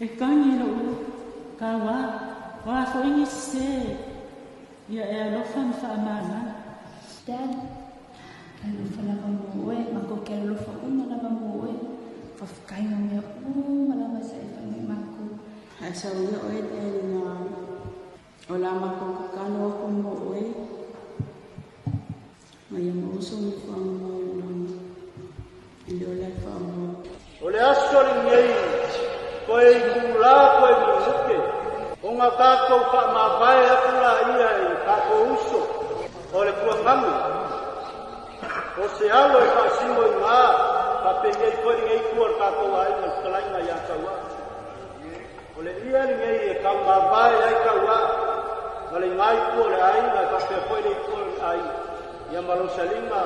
E kangi lo kawa wa fo ingi se ya e alofa mfamana dan alofa la mo e mako ke alofa una la mo e fa kai no me mala ma se fa me mako asa uya o e na ola mako kano ko mo e mai mo so mi fa mo ile ola fa mo ole asori nei koe kula koe muke o ngā kātou wha mā vai akula ia e kātou uso o le kua ngamu o se alo e wha simo i ngā ka pengei koe ngei kua kātou ai ma kalainga ia kaua o le ia ni ngei e kau mā vai ai kaua ma le ngai kua le ai ma ka pe koe le kua ai ia malo salinga